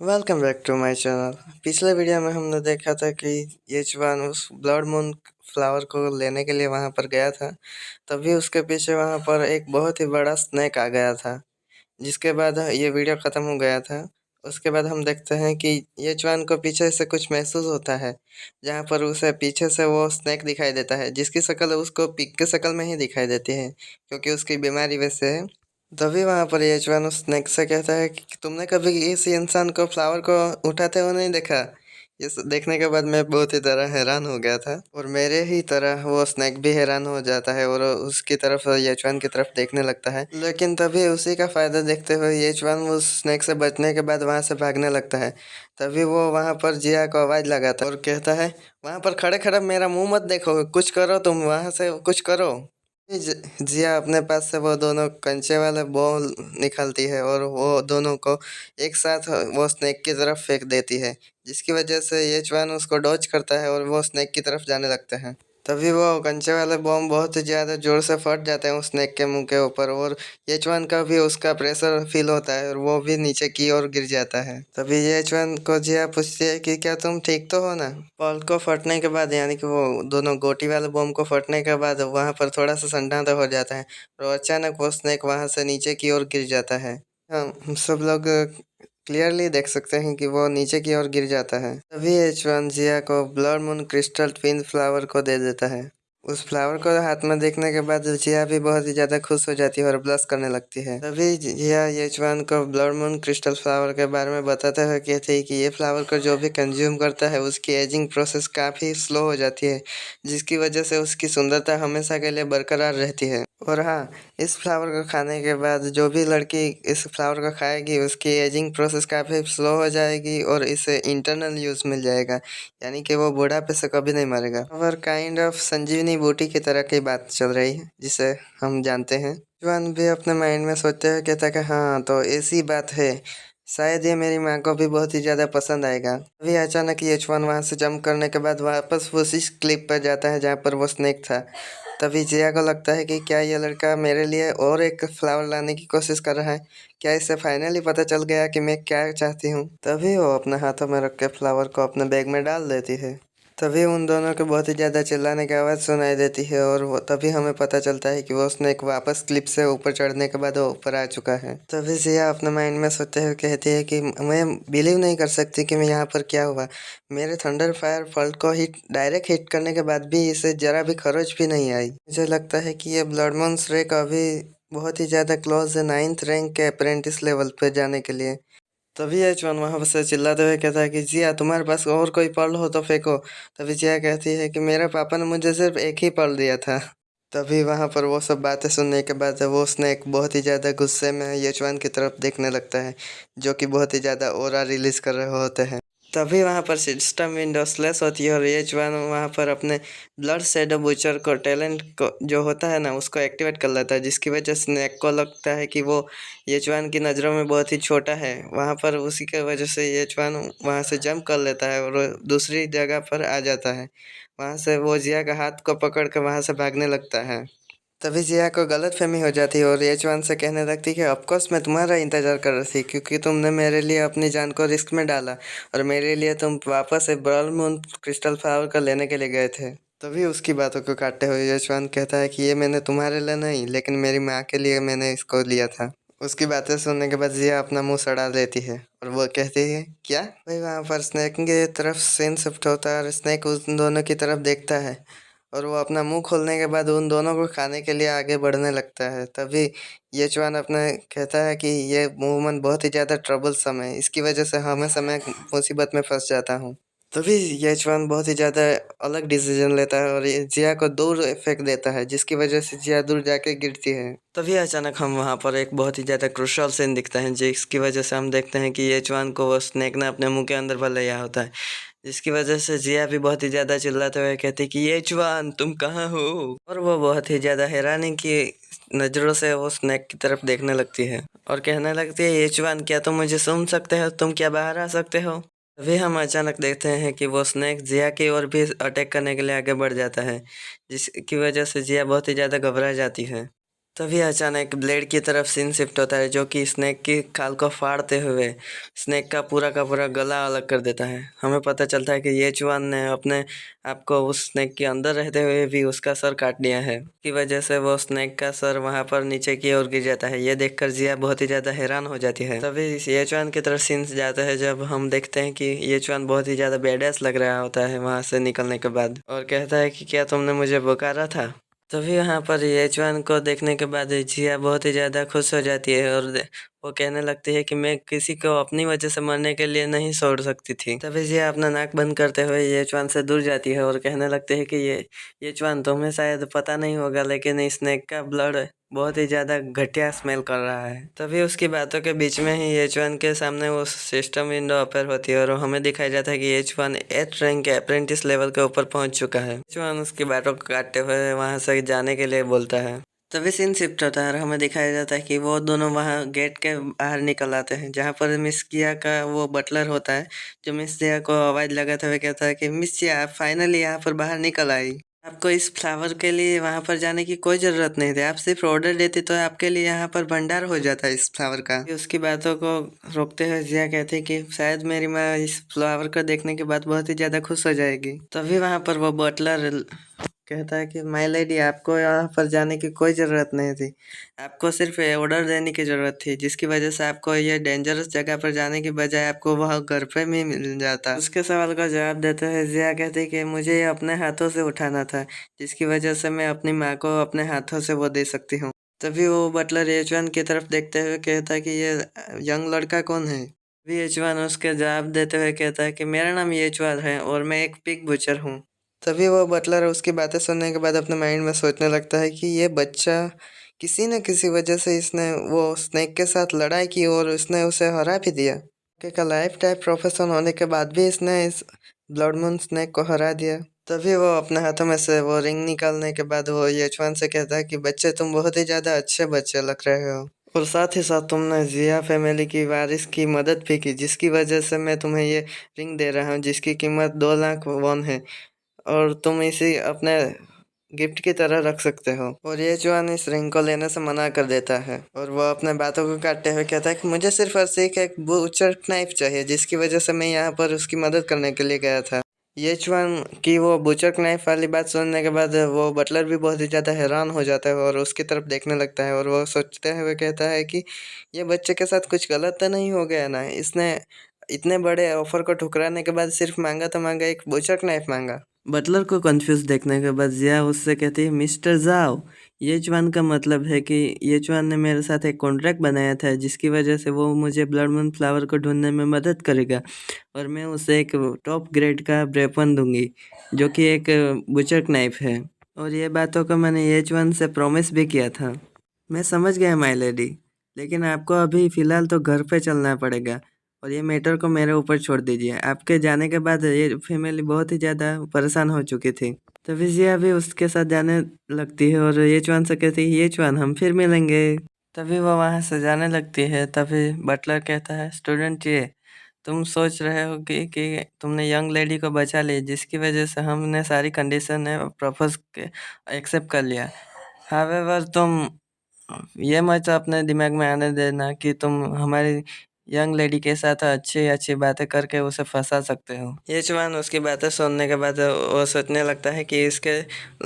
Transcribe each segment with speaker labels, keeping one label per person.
Speaker 1: Welcome back to my channel. पिछले video में हमने देखा था कि ये जवान उस ब्लड मून फ्लावर को लेने के लिए वहां पर गया था। तभी उसके पीछे वहां पर एक बहुत ही बड़ा स्नेक आ गया था, जिसके बाद ये वीडियो ख़त्म हो गया था। उसके बाद हम देखते हैं कि ये जवान को पीछे से कुछ महसूस होता है, जहाँ पर उसे पीछे से वो स्नेक दिखाई देता है, जिसकी शक्ल उसको पिग की शक्ल में ही दिखाई देती है, क्योंकि उसकी बीमारी वैसे है। तभी वहाँ पर यजमान उस स्नेक से कहता है कि तुमने कभी इस इंसान को फ्लावर को उठाते हुए नहीं देखा। देखने के बाद मैं बहुत ही तरह हैरान हो गया था, और मेरे ही तरह वो स्नेक भी हैरान हो जाता है और उसकी तरफ यजमान की तरफ देखने लगता है। लेकिन तभी उसी का फायदा देखते हुए यजमान उस स्नेक से बचने के बाद वहाँ से भागने लगता है। तभी वो वहाँ पर जिया को आवाज़ लगाता है और कहता है, वहाँ पर खड़े खड़े मेरा मुंह मत देखो, कुछ करो, तुम वहाँ से कुछ करो। जिया अपने पास से वो दोनों कंचे वाले बॉल निकालती है और वो दोनों को एक साथ वो स्नेक की तरफ फेंक देती है, जिसकी वजह से ये जवान उसको डॉज करता है और वो स्नेक की तरफ जाने लगता है। तभी वो कंचे वाले बॉम्ब बहुत ही ज़्यादा ज़ोर से फट जाते हैं उस स्नेक के मुंह के ऊपर, और येचवान का भी उसका प्रेशर फील होता है और वो भी नीचे की ओर गिर जाता है। तभी येचवान को जिया पूछती है कि क्या तुम ठीक तो हो ना। बॉल को फटने के बाद, यानी कि वो दोनों गोटी वाले बॉम्ब को फटने के बाद वहाँ पर थोड़ा सा सन्नाटा हो जाता है और अचानक वो स्नेक वहाँ से नीचे की ओर गिर जाता है। हम सब लोग क्लियरली देख सकते हैं कि वो नीचे की ओर गिर जाता है। तभी एच1 जिया को blood moon crystal twin flower को दे देता है। उस फ्लावर को हाथ में देखने के बाद जिया भी बहुत ही ज़्यादा खुश हो जाती है और ब्लश करने लगती है। तभी जिया एच1 को ब्लड मून क्रिस्टल फ्लावर के बारे में बताते हुए कहती है कि ये फ्लावर को जो भी कंज्यूम करता है उसकी एजिंग प्रोसेस काफ़ी स्लो हो जाती है, जिसकी वजह से उसकी सुंदरता हमेशा के लिए बरकरार रहती है। और हाँ, इस फ्लावर को खाने के बाद जो भी लड़की इस फ्लावर को खाएगी उसकी एजिंग प्रोसेस काफ़ी स्लो हो जाएगी और इसे इंटरनल यूज़ मिल जाएगा, यानी कि वो बुढ़ापे से कभी नहीं मरेगा। और काइंड ऑफ संजीवनी बूटी की तरह की बात चल रही है, जिसे हम जानते हैं। जवान भी अपने माइंड में सोचते हुए कहता है कि हाँ, तो ऐसी बात है, शायद ये मेरी माँ को भी बहुत ही ज़्यादा पसंद आएगा। अभी अचानक ये यशवान वहाँ से जंप करने के बाद वापस उसी क्लिप पर जाता है जहाँ पर वो स्नेक था। तभी जिया को लगता है कि क्या ये लड़का मेरे लिए और एक फ्लावर लाने की कोशिश कर रहा है। क्या इसे फाइनली पता चल गया कि मैं क्या चाहती हूँ। तभी वो अपने हाथों में रख के फ्लावर को अपने बैग में डाल देती है। तभी उन दोनों को बहुत ही ज़्यादा चिल्लाने की आवाज़ सुनाई देती है और वो तभी हमें पता चलता है कि वो स्नेक वापस क्लिप से ऊपर चढ़ने के बाद वो ऊपर आ चुका है। तभी जिया अपने माइंड में सोचते हुए कहती है कि मैं बिलीव नहीं कर सकती कि मैं यहाँ पर क्या हुआ। मेरे थंडर फायर फल्ट को डायरेक्ट हिट करने के बाद भी इसे ज़रा भी खरोच भी नहीं आई। मुझे लगता है कि ये ब्लड मून रेक अभी बहुत ही ज़्यादा क्लोज है 9th रैंक के अप्रेंटिस लेवल पे जाने के लिए। तभी एच1 वहाँ से चिल्लाते हुए कहता है कि जिया, तुम्हारे पास और कोई पर्ल हो तो फेंको। तभी जिया कहती है कि मेरे पापा ने मुझे सिर्फ एक ही पर्ल दिया था। तभी वहाँ पर वो सब बातें सुनने के बाद वो स्नेक बहुत ही ज़्यादा गुस्से में एच1 की तरफ देखने लगता है, जो कि बहुत ही ज़्यादा ऑरा रिलीज कर रहे होते हैं। तभी वहाँ पर सिस्टम विंडो स्लैश होती है और एच1 वहाँ पर अपने ब्लड शैडो बूचर को टैलेंट को जो होता है ना उसको एक्टिवेट कर लेता है, जिसकी वजह से स्नेक को लगता है कि वो येचवान की नज़रों में बहुत ही छोटा है। वहाँ पर उसी की वजह से येचवान वहाँ से जंप कर लेता है और दूसरी जगह पर आ जाता है। वहाँ से वो जिया का हाथ को पकड़ कर वहाँ से भागने लगता है। तभी जिया को गलतफहमी हो जाती है और येचवान से कहने लगती है कि ऑफकोर्स मैं तुम्हारा इंतज़ार कर रही थी, क्योंकि तुमने मेरे लिए अपनी जान को रिस्क में डाला और मेरे लिए तुम वापस से ब्लड मून क्रिस्टल फ्लावर को लेने के लिए गए थे। तभी उसकी बातों को काटते हुए यशवंत कहता है कि ये मैंने तुम्हारे लिए नहीं, लेकिन मेरी माँ के लिए मैंने इसको लिया था। उसकी बातें सुनने के बाद जिया अपना मुंह सड़ा लेती है और वो कहती है क्या। भाई वहाँ पर स्नेक की तरफ सीन शिफ्ट होता है और स्नेक उन दोनों की तरफ देखता है और वो अपना मुंह खोलने के बाद उन दोनों को खाने के लिए आगे बढ़ने लगता है। तभी येचवान अपने कहता है कि ये मूवमेंट बहुत ही ज़्यादा ट्रबलसम है, इसकी वजह से हमेशा मैं मुसीबत में फंस जाता हूँ। तभी येचवान बहुत ही ज़्यादा अलग डिसीजन लेता है और ये जिया को दूर फेंक देता है, जिसकी वजह से जिया दूर जाके गिरती है। तभी अचानक हम वहाँ पर एक बहुत ही ज़्यादा क्रूशियल सीन दिखता है, जिसकी वजह से हम देखते हैं कि येचवान को वो स्नेक ने अपने मुंह के अंदर भर लिया होता है, जिसकी वजह से जिया भी बहुत ही ज़्यादा चिल्लाते हुए कहती कि येचवान तुम कहाँ हो। और वो बहुत ही ज़्यादा हैरानी की नज़रों से वो स्नेक की तरफ देखने लगती है और कहने लगती है, येचवान क्या तुम मुझे सुन सकते हो, तुम क्या बाहर आ सकते हो। तभी हम अचानक देखते हैं कि वो स्नेक जिया की ओर भी अटैक करने के लिए आगे बढ़ जाता है, जिसकी वजह से जिया बहुत ही ज़्यादा घबरा जाती है। तभी अचानक ब्लेड की तरफ सीन शिफ्ट होता है, जो कि स्नेक की खाल को फाड़ते हुए स्नेक का पूरा गला अलग कर देता है। हमें पता चलता है कि येचुआन ने अपने आप को उस स्नेक के अंदर रहते हुए भी उसका सर काट लिया है, की वजह से वो स्नेक का सर वहां पर नीचे की ओर गिर जाता है। ये देखकर जिया बहुत ही ज़्यादा हैरान हो जाती है। तभी येचुआन की तरफ सीन जाता है, जब हम देखते हैं कि येचुआन बहुत ही ज़्यादा बेडएस लग रहा होता है वहां से निकलने के बाद, और कहता है कि क्या तुमने मुझे पुकारा था। तभी वहाँ पर येचुआन को देखने के बाद जिया बहुत ही ज़्यादा खुश हो जाती है, और वो कहने लगती है कि मैं किसी को अपनी वजह से मरने के लिए नहीं छोड़ सकती थी। तभी जिया अपना नाक बंद करते हुए येचुआन से दूर जाती है और कहने लगती है कि ये येचुआन, तुम्हें शायद पता नहीं होगा, लेकिन स्नेक का ब्लड बहुत ही ज़्यादा घटिया स्मेल कर रहा है। तभी उसकी बातों के बीच में ही येचुआन के सामने वो सिस्टम विंडो ओपन होती है, और हमें दिखाई जाता है कि येचुआन 8 रैंक के अप्रेंटिस लेवल के ऊपर पहुंच चुका है। येचुआन उसकी बातों को काटते हुए वहां से जाने के लिए बोलता है। तभी सीन शिफ्ट होता है और हमें दिखाया जाता है कि वो दोनों वहाँ गेट के बाहर निकल आते हैं, जहाँ पर मिस किया का वो बटलर होता है, जो मिस जिया को आवाज़ लगाते हुए कहता है कि मिस जिया, आप फाइनली यहाँ पर बाहर निकल आई। आपको इस फ्लावर के लिए वहाँ पर जाने की कोई ज़रूरत नहीं थी, आप सिर्फ ऑर्डर देते तो आपके लिए यहाँ पर भंडार हो जाता इस फ्लावर का। उसकी बातों को रोकते हुए जिया कहती है कि शायद मेरी माँ इस फ्लावर को देखने के बाद बहुत ही ज़्यादा खुश हो जाएगी। तभी वहाँ पर वो बटलर कहता है कि माय लेडी, आपको यहाँ पर जाने की कोई ज़रूरत नहीं थी, आपको सिर्फ ऑर्डर देने की ज़रूरत थी, जिसकी वजह से आपको ये डेंजरस जगह पर जाने की बजाय आपको वह घर पे भी मिल जाता। उसके सवाल का जवाब देते हुए जिया कहती है कि मुझे ये अपने हाथों से उठाना था, जिसकी वजह से मैं अपनी माँ को अपने हाथों से वो दे सकती हूँ। तभी वो बटलर येचुआन की तरफ देखते हुए कहता है कि ये यंग लड़का कौन है। तभी येचुआन उसके जवाब देते हुए कहता है कि मेरा नाम येचुआन है और मैं एक पिग बुचर हूँ। तभी वो बटलर उसकी बातें सुनने के बाद अपने माइंड में सोचने लगता है कि ये बच्चा किसी न किसी वजह से इसने वो स्नेक के साथ लड़ाई की और उसने उसे हरा भी दिया। का लाइफ टाइप प्रोफेशन होने के बाद भी इसने इस ब्लड मून स्नेक को हरा दिया। तभी वो अपने हाथों में से वो रिंग निकालने के बाद वो येचुआन से कहता है कि बच्चे, तुम बहुत ही ज़्यादा अच्छे बच्चे लग रहे हो, और साथ ही साथ तुमने जिया फैमिली की वारिस की मदद भी की, जिसकी वजह से मैं तुम्हें ये रिंग दे रहा हूँ, जिसकी कीमत 2 लाख वॉन है, और तुम इसे अपने गिफ्ट की तरह रख सकते हो। और ये जवान इस रिंग को लेने से मना कर देता है, और वो अपने बातों को काटते हुए कहता है कि मुझे सिर्फ और सिर्फ एक बूचर नाइफ चाहिए, जिसकी वजह से मैं यहाँ पर उसकी मदद करने के लिए गया था। ये चुआन की वो बुचक नाइफ वाली बात सुनने के बाद वो बटलर भी बहुत ही ज़्यादा हैरान हो जाता है और उसकी तरफ देखने लगता है, और वो सोचते हुए कहता है कि ये बच्चे के साथ कुछ गलत तो नहीं हो गया ना, इसने इतने बड़े ऑफर को ठुकराने के बाद सिर्फ मांगा तो मांगा, एक बुचक नाइफ मांगा। बटलर को कंफ्यूज देखने के बाद जिया उससे कहती है, मिस्टर जाओ, येचुआन का मतलब है कि येचुआन ने मेरे साथ एक कॉन्ट्रैक्ट बनाया था, जिसकी वजह से वो मुझे ब्लड मून फ्लावर को ढूंढने में मदद करेगा, और मैं उसे एक टॉप ग्रेड का वेपन दूंगी, जो कि एक बुचक नाइफ है। और ये बातों को मैंने येचुआन से प्रॉमिस भी किया था। मैं समझ गया माय लेडी, लेकिन आपको अभी फ़िलहाल तो घर पे चलना पड़ेगा, और ये मैटर को मेरे ऊपर छोड़ दीजिए। आपके जाने के बाद ये फैमिली बहुत ही ज़्यादा परेशान हो चुकी थी। तभी जिया भी उसके साथ जाने लगती है और येचुआन से कहती है, येचुआन, हम फिर मिलेंगे। तभी वो वहाँ से जाने लगती है। तभी बटलर कहता है, स्टूडेंट ये, तुम सोच रहे हो कि तुमने यंग लेडी को बचा ली, जिसकी वजह से हमने सारी कंडीशन प्रपोज के एक्सेप्ट कर लिया। हावेवर तुम ये मत अपने दिमाग में आने देना कि तुम हमारी यंग लेडी के साथ अच्छी अच्छी बातें करके उसे फंसा सकते हो। ये जवान उसकी बातें सुनने के बाद वो सोचने लगता है कि इसके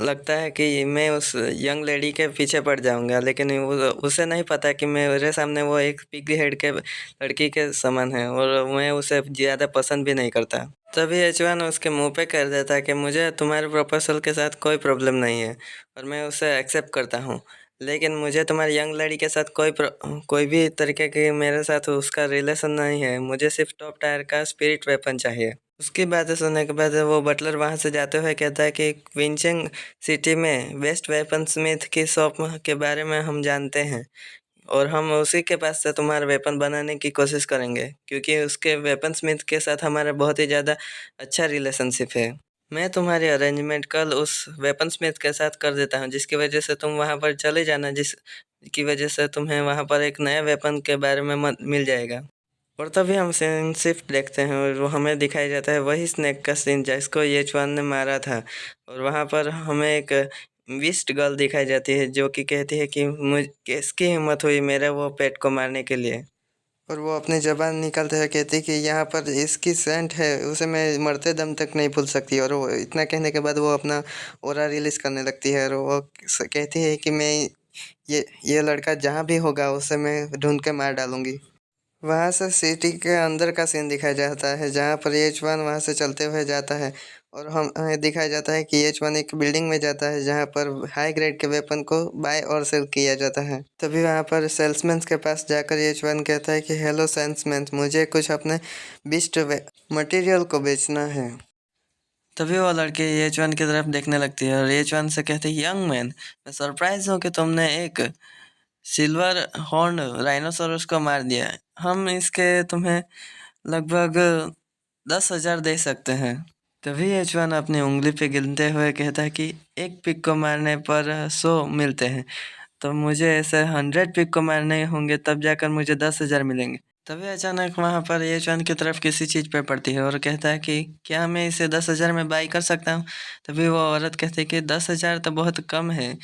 Speaker 1: लगता है कि मैं उस यंग लेडी के पीछे पड़ जाऊंगा, लेकिन उसे नहीं पता कि मेरे सामने वो एक पिग हेड के लड़की के समान है, और मैं उसे ज़्यादा पसंद भी नहीं करता। तभी एचवान उसके मुंह पे कर देता है कि मुझे तुम्हारे प्रपोजल के साथ कोई प्रॉब्लम नहीं है, और मैं उसे एक्सेप्ट करता हूँ, लेकिन मुझे तुम्हारी यंग लड़ी के साथ कोई भी तरीके की मेरे साथ उसका रिलेशन नहीं है। मुझे सिर्फ टॉप टायर का स्पिरिट वेपन चाहिए। उसकी बातें सुनने के बाद वो बटलर वहाँ से जाते हुए कहता है कि क्विंचिंग सिटी में बेस्ट वेपन स्मिथ की शॉप के बारे में हम जानते हैं, और हम उसी के पास से तुम्हारा वेपन बनाने की कोशिश करेंगे, क्योंकि उसके वेपन स्मिथ के साथ हमारा बहुत ही ज़्यादा अच्छा रिलेशनशिप है। मैं तुम्हारी अरेंजमेंट कल उस वेपन स्मिथ के साथ कर देता हूँ, जिसकी वजह से तुम वहाँ पर चले जाना, जिसकी वजह से तुम्हें वहाँ पर एक नया वेपन के बारे में मिल जाएगा। और तभी हम सीन शिफ्ट देखते हैं, और वो हमें दिखाई जाता है वही स्नेक का सीन जिसको येचुआन ने मारा था, और वहाँ पर हमें एक विस्ट गर्ल दिखाई जाती है, जो कि कहती है कि किसकी हिम्मत हुई मेरे वो पेट को मारने के लिए। और वो अपनी ज़बान निकालते हुए कहती है कि यहाँ पर इसकी सेंट है, उसे मैं मरते दम तक नहीं भूल सकती। और वो इतना कहने के बाद वो अपना ऑरा रिलीज़ करने लगती है, और वो कहती है कि मैं ये लड़का जहाँ भी होगा उसे मैं ढूंढ के मार डालूंगी। वहाँ से सिटी के अंदर का सीन दिखाया जाता है, जहाँ पर एच-1 वहाँ से चलते हुए जाता है, और हमें दिखाया जाता है कि एच-1 एक बिल्डिंग में जाता है, जहाँ पर हाई ग्रेड के वेपन को बाय और सेल किया जाता है। तभी वहाँ पर सेल्समैन के पास जाकर एच-1 कहता है कि हेलो सेल्समैन, मुझे कुछ अपने बीस्ट मटेरियल को बेचना है। तभी वो लड़की एच-1 की तरफ देखने लगती है और एच-1 से कहती है, यंग मैन, मैं सरप्राइज हूँ कि तुमने एक सिल्वर हॉर्न राइनोसोरस को मार दिया है। हम इसके तुम्हें लगभग 10,000 दे सकते हैं। तभी एच-1 अपनी उंगली पे गिनते हुए कहता है कि एक पिग को मारने पर 100 मिलते हैं, तो मुझे ऐसे 100 पिग को मारने होंगे, तब जाकर मुझे 10,000 मिलेंगे। तभी अचानक वहाँ पर एच-1 की तरफ किसी चीज़ पे पड़ती है और कहता है कि क्या मैं इसे 10,000 में बाई कर सकता हूँ। तभी वो औरत कहती है कि 10,000 तो बहुत कम है,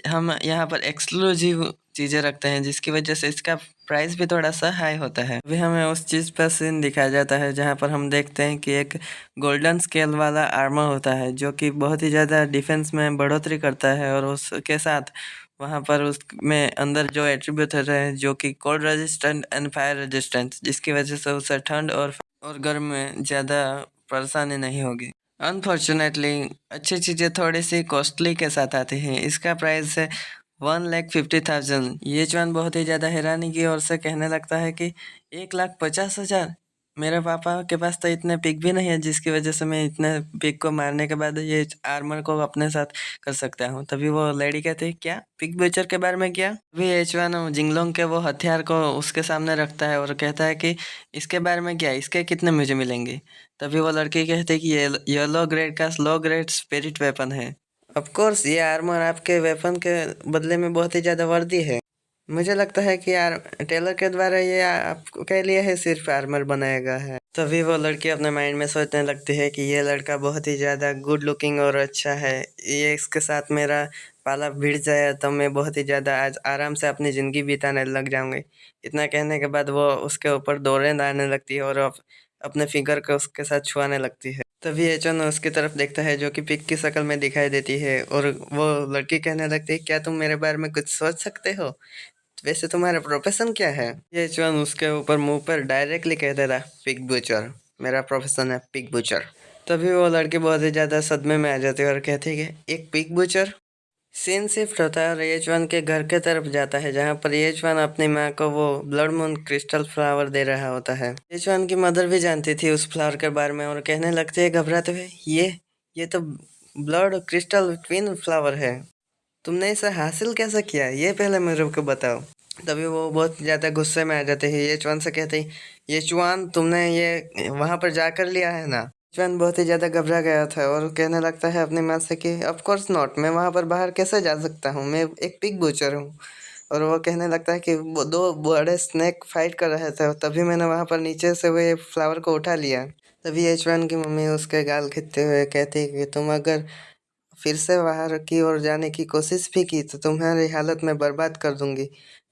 Speaker 1: हम यहाँ पर एक्सक्लूसिव चीज़ें रखते हैं, जिसकी वजह से इसका प्राइस भी थोड़ा सा हाई होता है। अभी हमें उस चीज़ पर सीन दिखाया जाता है जहाँ पर हम देखते हैं कि एक गोल्डन स्केल वाला आर्मर होता है, जो कि बहुत ही ज़्यादा डिफेंस में बढ़ोतरी करता है, और उसके साथ वहाँ पर उसमें अंदर जो एट्रीब्यूट होते हैं, जो कि cold resistant and fire resistant, जिसकी वजह से उसे ठंड और गर्म में ज़्यादा परेशानी नहीं होगी। अनफॉर्चुनेटली अच्छी चीज़ें थोड़ी सी कॉस्टली के साथ आती हैं। इसका प्राइस है 1,50,000। ये जवान बहुत ही ज़्यादा हैरानी की ओर से कहने लगता है कि 1,50,000, मेरे पापा के पास तो इतने पिग भी नहीं है, जिसकी वजह से मैं इतने पिग को मारने के बाद ये आर्मर को अपने साथ कर सकता हूँ। तभी वो लेडी कहती है, क्या पिग बेचर के बारे में? क्या? तभी एच-1 जिंगलोंग के वो हथियार को उसके सामने रखता है और कहता है कि इसके बारे में क्या, इसके कितने मुझे मिलेंगे? तभी वो लड़की कहती है कि ये लो ग्रेड का स्लो ग्रेड स्पिरिट वेपन है। ऑफ कोर्स ये आर्मर आपके वेपन के बदले में बहुत ही ज़्यादा वर्दी है। मुझे लगता है कि यार टेलर के द्वारा ये आपके लिए है सिर्फ आर्मर बनाएगा है। तभी वो लड़की अपने माइंड में सोचने लगती है कि ये लड़का बहुत ही ज़्यादा गुड लुकिंग और अच्छा है, ये इसके साथ मेरा पाला भिड़ जाए तो मैं बहुत ही ज़्यादा आज आराम से अपनी ज़िंदगी बिताने लग जाऊंगी। इतना कहने के बाद वो उसके ऊपर दौड़े डालने लगती है और अपने फिगर को उसके साथ छुआने लगती है। तभी एचन उसकी तरफ देखता है, जो कि पिग की शक्ल में दिखाई देती है, और वो लड़की कहने लगती है, क्या तुम मेरे बारे में कुछ सोच सकते हो? वैसे तुम्हारा प्रोफेशन क्या है? ये जवान उसके ऊपर मुंह पर डायरेक्टली कह दे रहा, पिग बुचर, मेरा प्रोफेशन है पिग बुचर। तभी वो लड़की बहुत ही ज़्यादा सदमे में आ जाती है और कहती है कि एक पिग बुचर। सीन शिफ्ट होता है और एच-1 के घर के तरफ जाता है, जहाँ पर एच-1 अपनी माँ को वो blood moon crystal flower they रहा होता है। एच-1 की मदर भी जानती थी उस फ्लावर के बारे में और कहने लगती है घबराते हुए, ये तो ब्लड क्रिस्टल ट्विन फ्लावर है, तुमने इसे हासिल कैसे किया, ये पहले मेरे को बताओ। तभी वो बहुत ज़्यादा गुस्से में आ जाते हैं, एच-1 से कहते हैं, एच-1 तुमने ये वहाँ पर जाकर लिया है ना? एच-1 बहुत ही ज़्यादा घबरा गया था और कहने लगता है अपनी माँ से कि ऑफ कोर्स नॉट, मैं वहाँ पर बाहर कैसे जा सकता हूँ, मैं एक पिग बूचर हूँ। और वो कहने लगता है कि वो दो बड़े स्नेक फाइट कर रहे थे, तभी मैंने वहाँ पर नीचे से वो फ्लावर को उठा लिया। तभी एच-1 की मम्मी उसके गाल खींचते हुए कहती है कि तुम अगर फिर से बाहर की ओर जाने की कोशिश भी की तो तुम्हारी हालत मैं बर्बाद कर दूंगी।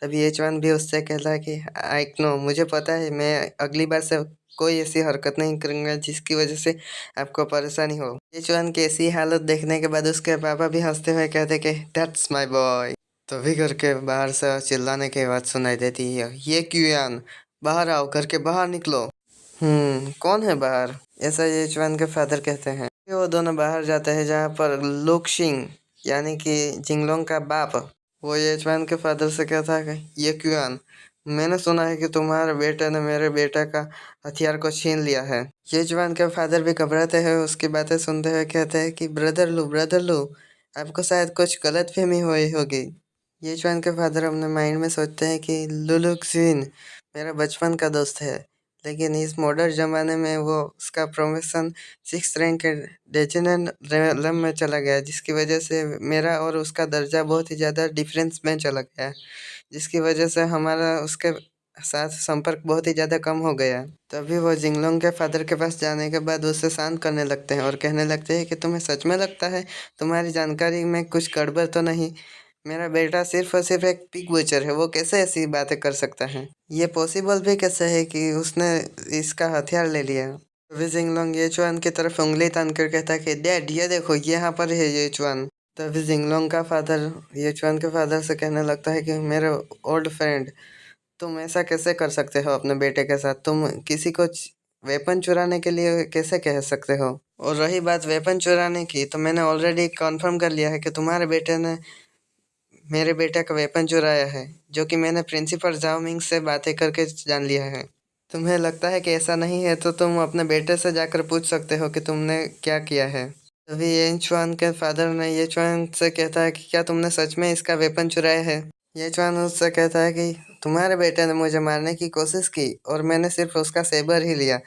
Speaker 1: तभी एच-1 भी उससे कहता है कि आई नो, मुझे पता है, मैं अगली बार से कोई ऐसी हरकत नहीं करूँगा जिसकी वजह से आपको परेशानी हो। एच-1 की ऐसी हालत देखने के बाद उसके पापा भी हंसते हुए कहते कि दैट्स माय बॉय। तभी घर के बाहर से चिल्लाने की आवाज़ सुनाई देती है, ये क्यूयान, बाहर आओ, घर के बाहर निकलो। कौन है बाहर? ऐसा एच-1 के फादर कहते हैं। वो दोनों बाहर जाते हैं, जहाँ पर लुक्शिंग यानी कि जिंगलोंग का बाप वो एच-1 के फादर से कहता है कि ये क्यूआन, मैंने सुना है कि तुम्हारे बेटे ने मेरे बेटे का हथियार को छीन लिया है। एच-1 के फादर भी घबराते हैं, उसकी बातें सुनते हुए कहते हैं कि ब्रदर लू, आपको शायद कुछ गलतफहमी हुई होगी। एच-1 के फादर अपने माइंड में सोचते हैं कि लुलुक्सिन मेरा बचपन का दोस्त है, लेकिन इस मॉडर्न ज़माने में वो उसका प्रमोशन 6 रैंक के लेजेंड रेलम में चला गया, जिसकी वजह से मेरा और उसका दर्जा बहुत ही ज़्यादा डिफरेंस में चला गया, जिसकी वजह से हमारा उसके साथ संपर्क बहुत ही ज़्यादा कम हो गया। तभी वो जिंगलोंग के फादर के पास जाने के बाद उससे शांत करने लगते हैं और कहने लगते हैं कि तुम्हें सच में लगता है तुम्हारी जानकारी में कुछ गड़बड़ तो नहीं? मेरा बेटा सिर्फ और सिर्फ एक पिग बचर है, वो कैसे ऐसी बातें कर सकता है? ये पॉसिबल भी कैसे है कि उसने इसका हथियार ले लिया? तभी जिंगलोंग येचुआन की तरफ उंगली तान कर कहता है कि डैड ये देखो यहाँ पर है येचुआन। तभी जिंगलोंग का फादर येचुआन के फादर से कहने लगता है कि मेरे ओल्ड फ्रेंड, तुम ऐसा कैसे कर सकते हो अपने बेटे के साथ? तुम किसी को वेपन चुराने के लिए कैसे कह सकते हो? और रही बात वेपन चुराने की, तो मैंने ऑलरेडी कंफर्म कर लिया है कि तुम्हारे बेटे ने मेरे बेटे का वेपन चुराया है, जो कि मैंने प्रिंसिपल जाओ मिंग से बातें करके जान लिया है। तुम्हें लगता है कि ऐसा नहीं है तो तुम अपने बेटे से जाकर पूछ सकते हो कि तुमने क्या किया है। तभी ये चुआन के फादर ने ये चुआन से कहता है कि क्या तुमने सच में इसका वेपन चुराया है? ये चुआन उससे कहता है कि तुम्हारे बेटे ने मुझे मारने की कोशिश की और मैंने सिर्फ उसका सेबर ही लिया,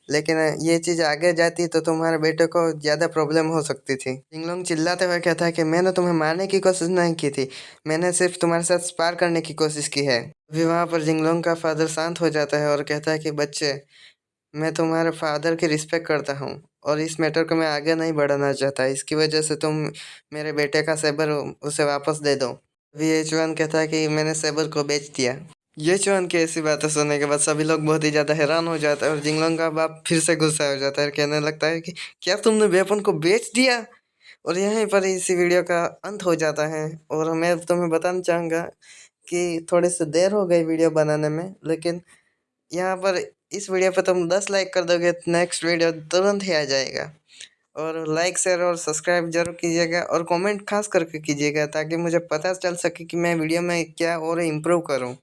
Speaker 1: लेकिन ये चीज़ आगे जाती तो तुम्हारे बेटे को ज़्यादा प्रॉब्लम हो सकती थी। जिंगलोंग चिल्लाते हुए कहता है कि मैंने तुम्हें मारने की कोशिश नहीं की थी, मैंने सिर्फ तुम्हारे साथ स्पार करने की कोशिश की है। अभी वहाँ पर जिंगलोंग का फादर शांत हो जाता है और कहता है कि बच्चे, मैं तुम्हारे फादर की रिस्पेक्ट करता हूँ और इस मैटर को मैं आगे नहीं बढ़ाना चाहता, इसकी वजह से तुम मेरे बेटे का सेबर उसे वापस दे दो। अभी ये चुआन कहता है कि मैंने सेबर को बेच दिया। ये चुआन की ऐसी बातें सुनने के बाद सभी लोग बहुत ही ज़्यादा हैरान हो जाते हैं और जिंगलोंग का बाप फिर से गुस्सा हो जाता है, कहने लगता है कि क्या तुमने वेपन को बेच दिया? और यहीं पर इसी वीडियो का अंत हो जाता है। और मैं तुम्हें बताना चाहूँगा कि थोड़ी सी देर हो गई वीडियो बनाने में, लेकिन यहाँ पर इस वीडियो पे तुम 10 लाइक कर दोगे तो नेक्स्ट वीडियो तुरंत ही आ जाएगा। और लाइक शेयर और सब्सक्राइब जरूर कीजिएगा और कमेंट खास करके कीजिएगा, ताकि मुझे पता चल सके कि मैं वीडियो में क्या और इम्प्रूव करूँ।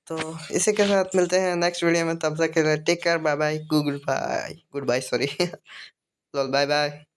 Speaker 1: तो इसी के साथ मिलते हैं नेक्स्ट वीडियो में, तब तक के लिए take care, bye bye, goodbye, goodbye sorry, bye bye.